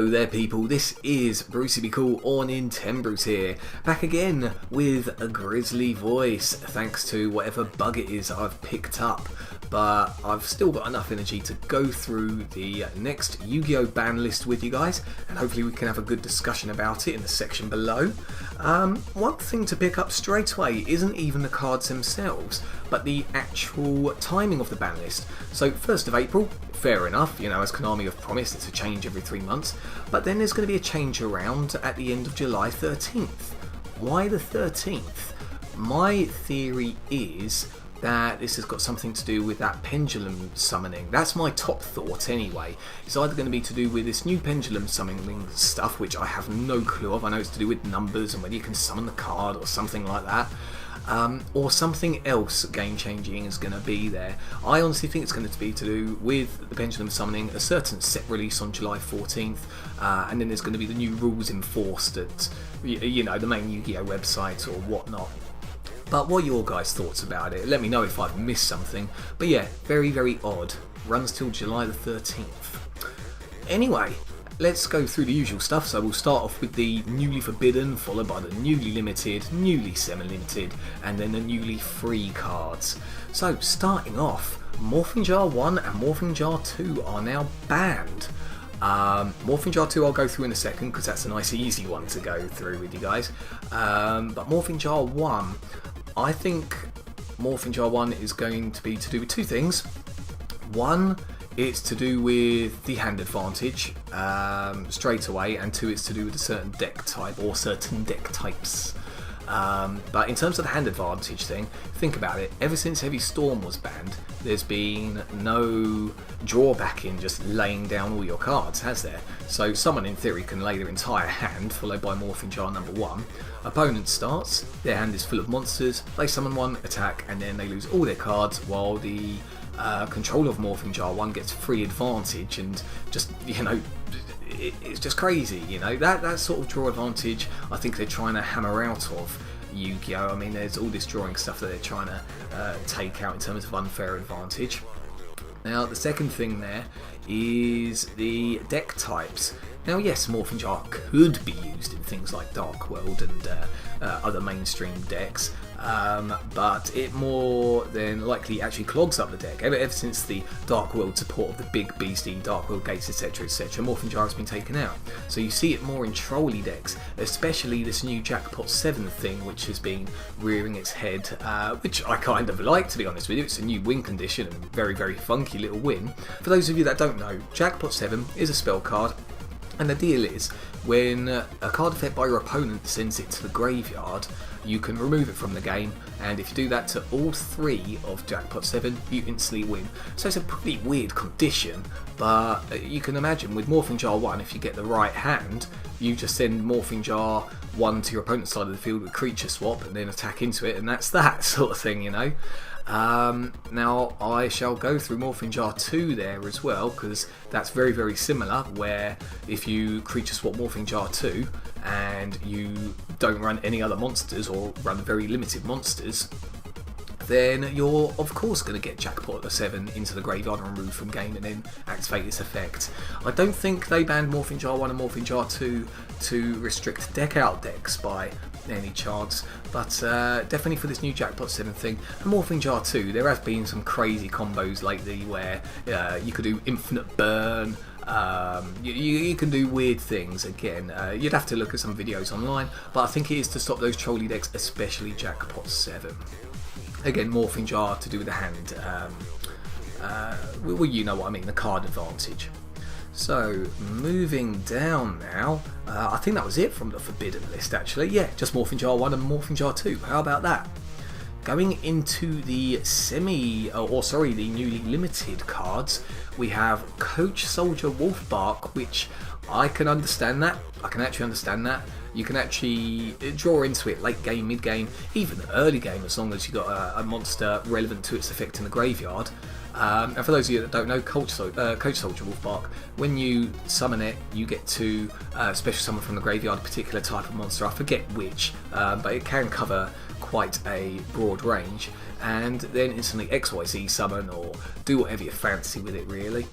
Hello there people, this is Brucey Be Cool or nintenbruce here, back again with a grisly voice, thanks to whatever bug it is I've picked up, but I've still got enough energy to go through the next Yu-Gi-Oh! Ban list with you guys, and hopefully we can have a good discussion about it in the section below. One thing to pick up straight away isn't even the cards themselves, but the actual timing of the ban list. So 1st of April, fair enough, you know, as Konami have promised, it's a change every 3 months, but then there's going to be a change around at the end of July 13th. Why the 13th? My theory is that this has got something to do with that pendulum summoning. That's my top thought anyway. It's either going to be to do with this new pendulum summoning stuff, which I have no clue of. I know it's to do with numbers and whether you can summon the card or something like that. Or something else game-changing is going to be there. I honestly think it's going to be to do with the pendulum summoning, a certain set release on July 14th, and then there's going to be the new rules enforced at, you know, the main Yu-Gi-Oh! Website or whatnot. But what are your guys' thoughts about it? Let me know if I've missed something. But yeah, very, very odd. Runs till July the 13th. Anyway, let's go through the usual stuff. So we'll start off with the newly forbidden, followed by the newly limited, newly semi-limited, and then the newly free cards. So starting off, Morphing Jar 1 and Morphing Jar 2 are now banned. Morphing Jar 2 I'll go through in a second because that's a nice easy one to go through with you guys. But Morphing Jar 1, I think Morphing Jar 1 is going to be to do with two things. One, it's to do with the hand advantage straight away, and two, it's to do with a certain deck type or certain deck types. But in terms of the hand advantage thing, think about it. Ever since Heavy Storm was banned, there's been no drawback in just laying down all your cards, has there? So someone in theory can lay their entire hand, followed by Morphing Jar number 1. Opponent starts, their hand is full of monsters, they summon one, attack, and then they lose all their cards, while the controller of Morphing Jar 1 gets free advantage, and just, you know, it's just crazy, you know, that sort of draw advantage I think they're trying to hammer out of Yu-Gi-Oh! I mean, there's all this drawing stuff that they're trying to take out in terms of unfair advantage. Now the second thing there is the deck types. Now yes, Morphing Jar could be used in things like Dark World and other mainstream decks, but it more than likely actually clogs up the deck. Ever since the Dark World support of the big beastie, Dark World Gates, etc, etc, Morphing Jar has been taken out. So you see it more in trolley decks, especially this new Jackpot 7 thing, which has been rearing its head, which I kind of like, to be honest with you. It's a new win condition and very, very funky little win. For those of you that don't know, Jackpot 7 is a spell card. And the deal is, when a card effect by your opponent sends it to the graveyard, you can remove it from the game, and if you do that to all 3 of Jackpot 7, you instantly win. So it's a pretty weird condition, but you can imagine with Morphing Jar 1, if you get the right hand, you just send Morphing Jar 1 to your opponent's side of the field with creature swap, and then attack into it, and that's that sort of thing, you know. Now I shall go through Morphing Jar 2 there as well, because that's very, very similar, where if you creature swap Morphing Jar 2 and you don't run any other monsters or run very limited monsters, then you're of course going to get Jackpot 7 into the graveyard and removed from game and then activate its effect. I don't think they banned Morphing Jar 1 and Morphing Jar 2 to restrict deck out decks by any chance, but definitely for this new Jackpot 7 thing. And Morphing Jar 2, there have been some crazy combos lately where you could do infinite burn, you can do weird things. Again, you'd have to look at some videos online, but I think it is to stop those trolley decks, especially Jackpot 7. Again, Morphing Jar to do with the hand, well, you know what I mean, the card advantage. So, moving down now, I think that was it from the forbidden list actually. Yeah, just Morphing Jar 1 and Morphing Jar 2, how about that? Going into the the newly limited cards, we have Coach Soldier Wolfbark, which I can understand that. I can actually understand that. You can actually draw into it late game, mid game, even early game, as long as you've got a monster relevant to its effect in the graveyard. And for those of you that don't know, Coach Soldier Wolfbark, when you summon it, you get to special summon from the graveyard a particular type of monster. I forget which, but it can cover quite a broad range, and then instantly XYZ summon or do whatever you fancy with it really.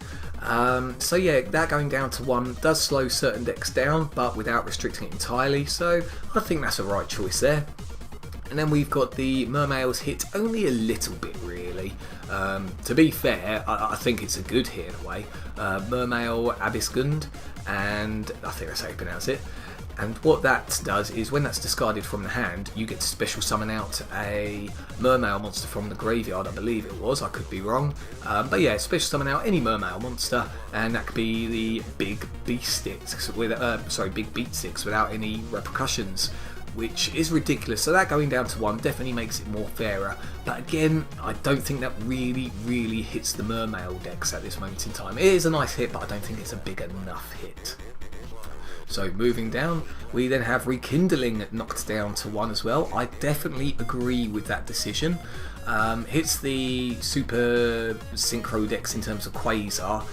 So yeah, that going down to 1 does slow certain decks down, but without restricting it entirely, so I think that's a right choice there. And then we've got the Mermails hit only a little bit, really. To be fair, I think it's a good hit in a way. Mermail Abyssgund, and I think that's how you pronounce it. And what that does is when that's discarded from the hand, you get to special summon out a Mermail monster from the graveyard, I believe it was, I could be wrong. But yeah, special summon out any Mermail monster, and that could be the big beat sticks without any repercussions, which is ridiculous. So that going down to 1 definitely makes it more fairer. But again, I don't think that really hits the Mermail decks at this moment in time. It is a nice hit, but I don't think it's a big enough hit. So moving down, we then have Rekindling knocked down to 1 as well. I definitely agree with that decision. Hits the super synchro decks in terms of Quasar,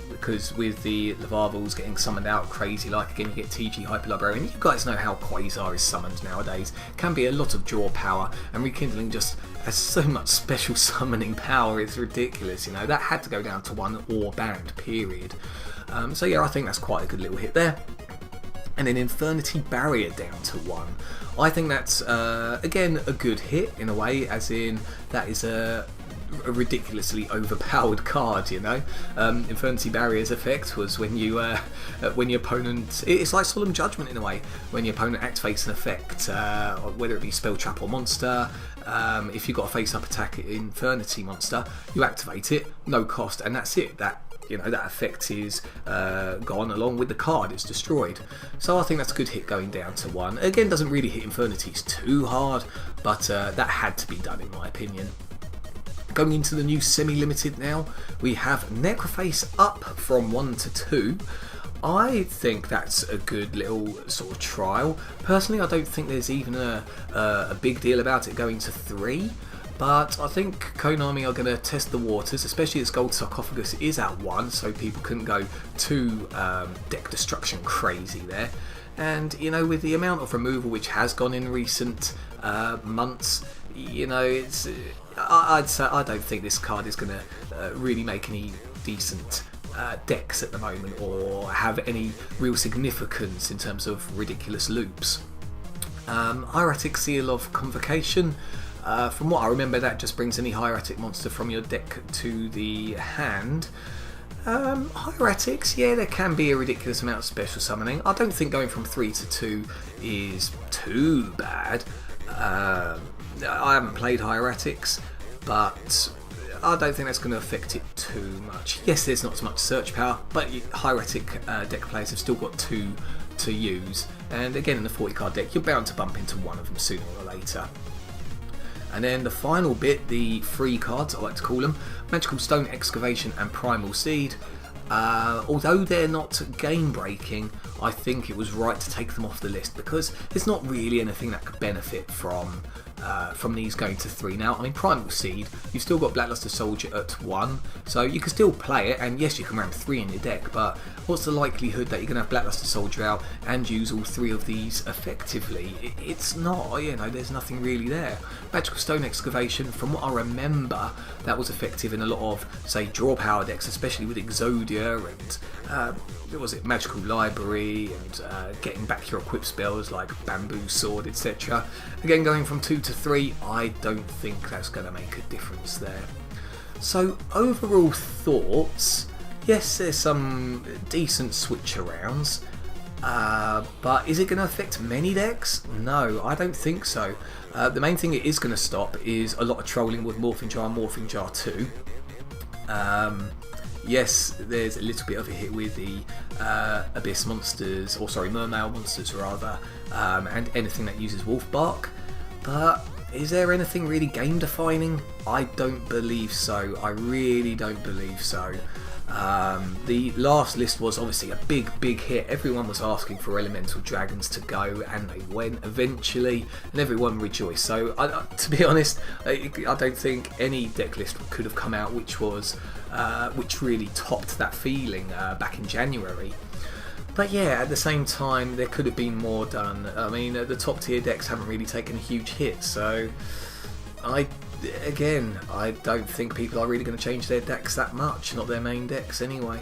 because with the Larvals getting summoned out crazy like, again you get TG Hyper Librarian. You guys know how Quasar is summoned nowadays. Can be a lot of draw power, and Rekindling just has so much special summoning power, it's ridiculous. You know, that had to go down to 1 or banned, period. So yeah, I think that's quite a good little hit there. And then Infernity Barrier down to 1. I think that's, again, a good hit in a way, as in that is a ridiculously overpowered card, you know. Infernity Barrier's effect was when you, when your opponent, it's like Solemn Judgment in a way, when your opponent activates an effect, whether it be spell, trap or monster. If you've got a face-up attack Infernity monster, you activate it, no cost, and that's it. That effect is gone along with the card, it's destroyed. So I think that's a good hit going down to 1. Again, doesn't really hit Infernities too hard, but that had to be done in my opinion. Going into the new semi-limited now, we have Necroface up from 1 to 2. I think that's a good little sort of trial. Personally, I don't think there's even a big deal about it going to 3. But I think Konami are going to test the waters, especially as Gold Sarcophagus is at 1, so people couldn't go too deck destruction crazy there. And, you know, with the amount of removal which has gone in recent months, you know, it's I'd say I don't think this card is going to really make any decent decks at the moment, or have any real significance in terms of ridiculous loops. Hieratic Seal of Convocation. From what I remember, that just brings any hieratic monster from your deck to the hand. Hieratics, yeah, there can be a ridiculous amount of special summoning. I don't think going from 3 to 2 is too bad. I haven't played Hieratics, but I don't think that's going to affect it too much. Yes, there's not as much search power, but hieratic deck players have still got 2 to use. And again, in the 40 card deck, you're bound to bump into one of them sooner or later. And then the final bit, the free cards, I like to call them, Magical Stone Excavation and Primal Seed. Although they're not game breaking, I think it was right to take them off the list, because there's not really anything that could benefit from these going to 3. Now, I mean, Primal Seed, you've still got Blackluster Soldier at 1, so you can still play it, and yes, you can ram 3 in your deck, but what's the likelihood that you're going to have Blackluster Soldier out and use all 3 of these effectively? It's not, you know, there's nothing really there. Magical Stone Excavation, from what I remember, that was effective in a lot of, say, draw power decks, especially with Exodia and what was it, Magical Library, and getting back your equipped spells like Bamboo Sword, etc. Again, going from 2 to 3, I don't think that's going to make a difference there. So overall thoughts, yes, there's some decent switch arounds, but is it going to affect many decks? No, I don't think so. The main thing it is going to stop is a lot of trolling with Morphing Jar 2. Yes, there's a little bit of a hit with the Abyss monsters, or sorry, Mermail monsters rather, and anything that uses Wolf Bark, but is there anything really game defining? I don't believe so. I really don't believe so. The last list was obviously a big hit. Everyone was asking for Elemental Dragons to go, and they went eventually, and everyone rejoiced. So to be honest, I don't think any deck list could have come out which really topped that feeling back in January. But yeah, at the same time, there could have been more done. I mean, the top tier decks haven't really taken a huge hit, so I again, I don't think people are really going to change their decks that much, not their main decks anyway.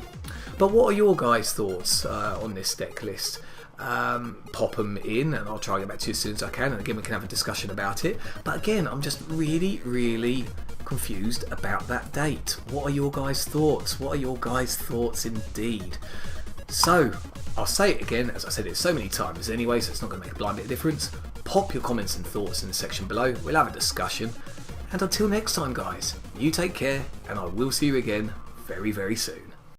But what are your guys' thoughts on this deck list? Pop them in and I'll try and get back to you as soon as I can, and again we can have a discussion about it. But again, I'm just really confused about that date. What are your guys' thoughts? What are your guys' thoughts indeed? So I'll say it again, as I said it so many times anyway, so it's not going to make a blind bit of difference. Pop your comments and thoughts in the section below, we'll have a discussion, and until next time guys, you take care and I will see you again very soon.